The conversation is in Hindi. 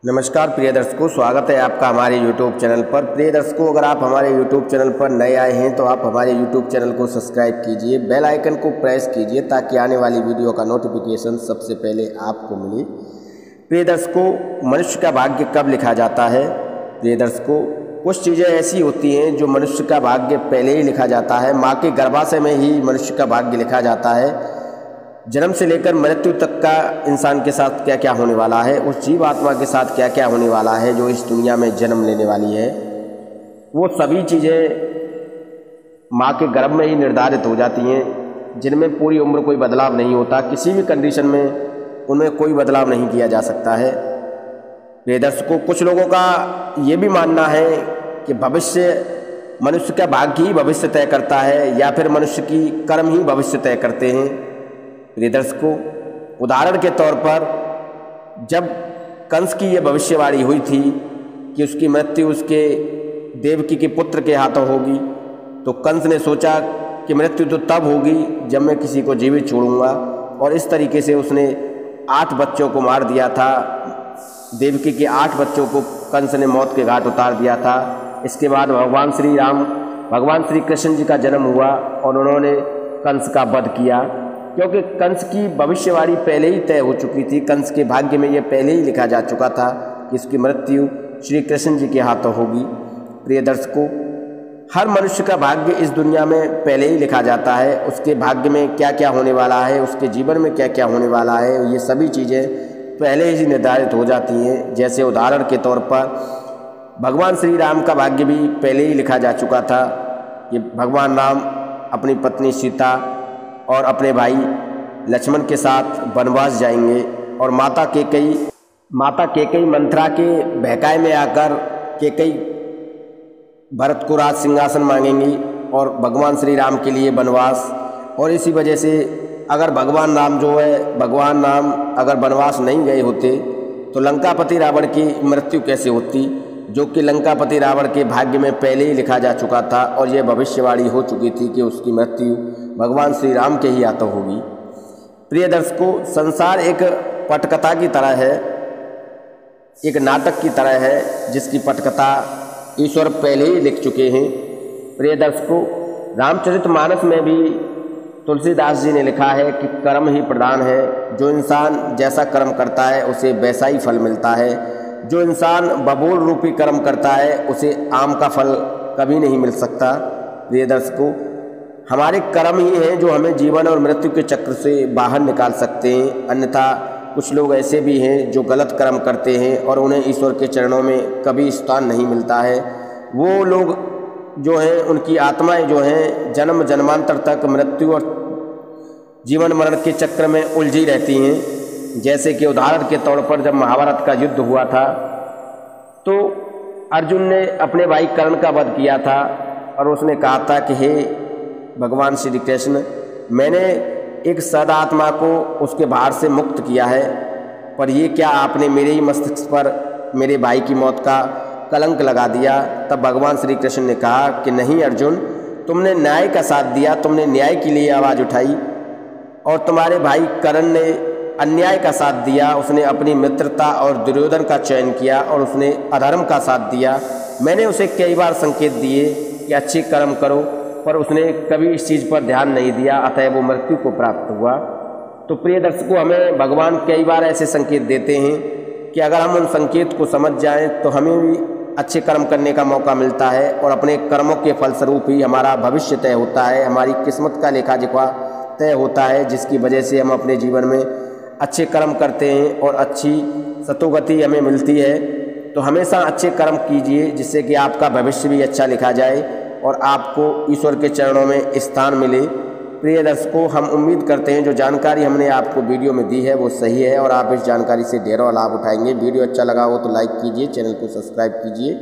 नमस्कार प्रिय दर्शकों, स्वागत है आपका हमारे YouTube चैनल पर। प्रिय दर्शकों, अगर आप हमारे YouTube चैनल पर नए आए हैं तो आप हमारे YouTube चैनल को सब्सक्राइब कीजिए, बेल आइकन को प्रेस कीजिए ताकि आने वाली वीडियो का नोटिफिकेशन सबसे पहले आपको मिले। प्रिय दर्शकों, मनुष्य का भाग्य कब लिखा जाता है? प्रिय दर्शकों, कुछ चीज़ें ऐसी होती हैं जो मनुष्य का भाग्य पहले ही लिखा जाता है। माँ के गर्भाशय में ही मनुष्य का भाग्य लिखा जाता है। जन्म से लेकर मृत्यु तक का इंसान के साथ क्या क्या होने वाला है, उस जीव आत्मा के साथ क्या क्या होने वाला है जो इस दुनिया में जन्म लेने वाली है, वो सभी चीज़ें माँ के गर्भ में ही निर्धारित हो जाती हैं, जिनमें पूरी उम्र कोई बदलाव नहीं होता। किसी भी कंडीशन में उनमें कोई बदलाव नहीं किया जा सकता है। प्रिय दर्शकों, कुछ लोगों का ये भी मानना है कि भविष्य मनुष्य का भाग्य ही भविष्य तय करता है या फिर मनुष्य की कर्म ही भविष्य तय करते हैं। प्रिय दर्शकों, उदाहरण के तौर पर जब कंस की यह भविष्यवाणी हुई थी कि उसकी मृत्यु उसके देवकी के पुत्र के हाथों होगी, तो कंस ने सोचा कि मृत्यु तो तब होगी जब मैं किसी को जीवित छोड़ूंगा, और इस तरीके से उसने 8 बच्चों को मार दिया था। देवकी के 8 बच्चों को कंस ने मौत के घाट उतार दिया था। इसके बाद भगवान श्री कृष्ण जी का जन्म हुआ और उन्होंने कंस का वध किया, क्योंकि कंस की भविष्यवाणी पहले ही तय हो चुकी थी। कंस के भाग्य में यह पहले ही लिखा जा चुका था कि इसकी मृत्यु श्री कृष्ण जी के हाथों होगी। प्रिय दर्शकों, हर मनुष्य का भाग्य इस दुनिया में पहले ही लिखा जाता है। उसके भाग्य में क्या क्या होने वाला है, उसके जीवन में क्या क्या होने वाला है, ये सभी चीज़ें पहले ही निर्धारित हो जाती हैं। जैसे उदाहरण के तौर पर भगवान श्री राम का भाग्य भी पहले ही लिखा जा चुका था कि भगवान राम अपनी पत्नी सीता और अपने भाई लक्ष्मण के साथ वनवास जाएंगे, और माता केकई मंथरा के बहकाए में आकर केकई भरत को राज सिंहासन मांगेंगी और भगवान श्री राम के लिए वनवास। और इसी वजह से अगर भगवान राम अगर वनवास नहीं गए होते तो लंकापति रावण की मृत्यु कैसे होती, जो कि लंकापति रावण के भाग्य में पहले ही लिखा जा चुका था और यह भविष्यवाणी हो चुकी थी कि उसकी मृत्यु भगवान श्री राम के ही हाथों होगी। प्रिय दर्शकों, संसार एक पटकथा की तरह है, एक नाटक की तरह है, जिसकी पटकथा ईश्वर पहले ही लिख चुके हैं। प्रिय दर्शकों, रामचरितमानस में भी तुलसीदास जी ने लिखा है कि कर्म ही प्रधान है। जो इंसान जैसा कर्म करता है उसे वैसा ही फल मिलता है। जो इंसान बबूल रूपी कर्म करता है उसे आम का फल कभी नहीं मिल सकता। प्रिय दर्शकों, हमारे कर्म ही हैं जो हमें जीवन और मृत्यु के चक्र से बाहर निकाल सकते हैं। अन्यथा कुछ लोग ऐसे भी हैं जो गलत कर्म करते हैं और उन्हें ईश्वर के चरणों में कभी स्थान नहीं मिलता है। वो लोग जो हैं, उनकी आत्माएं जो हैं, जन्म जन्मांतर तक मृत्यु और जीवन मरण के चक्र में उलझी रहती हैं। जैसे कि उदाहरण के तौर पर जब महाभारत का युद्ध हुआ था तो अर्जुन ने अपने भाई कर्ण का वध किया था और उसने कहा था कि हे भगवान श्री कृष्ण, मैंने एक सदात्मा को उसके भार से मुक्त किया है, पर ये क्या आपने मेरे ही मस्तिष्क पर मेरे भाई की मौत का कलंक लगा दिया। तब भगवान श्री कृष्ण ने कहा कि नहीं अर्जुन, तुमने न्याय का साथ दिया, तुमने न्याय के लिए आवाज़ उठाई, और तुम्हारे भाई कर्ण ने अन्याय का साथ दिया। उसने अपनी मित्रता और दुर्योधन का चयन किया और उसने अधर्म का साथ दिया। मैंने उसे कई बार संकेत दिए कि अच्छे कर्म करो, पर उसने कभी इस चीज़ पर ध्यान नहीं दिया, अतः वो मृत्यु को प्राप्त हुआ। तो प्रिय दर्शकों, हमें भगवान कई बार ऐसे संकेत देते हैं कि अगर हम उन संकेत को समझ जाएं तो हमें भी अच्छे कर्म करने का मौका मिलता है, और अपने कर्मों के फलस्वरूप ही हमारा भविष्य तय होता है, हमारी किस्मत का लेखा जोखा तय होता है, जिसकी वजह से हम अपने जीवन में अच्छे कर्म करते हैं और अच्छी सतोगति हमें मिलती है। तो हमेशा अच्छे कर्म कीजिए, जिससे कि आपका भविष्य भी अच्छा लिखा जाए और आपको ईश्वर के चरणों में स्थान मिले। प्रिय दर्शकों, हम उम्मीद करते हैं जो जानकारी हमने आपको वीडियो में दी है वो सही है और आप इस जानकारी से ढेरों लाभ उठाएंगे। वीडियो अच्छा लगा हो तो लाइक कीजिए, चैनल को सब्सक्राइब कीजिए।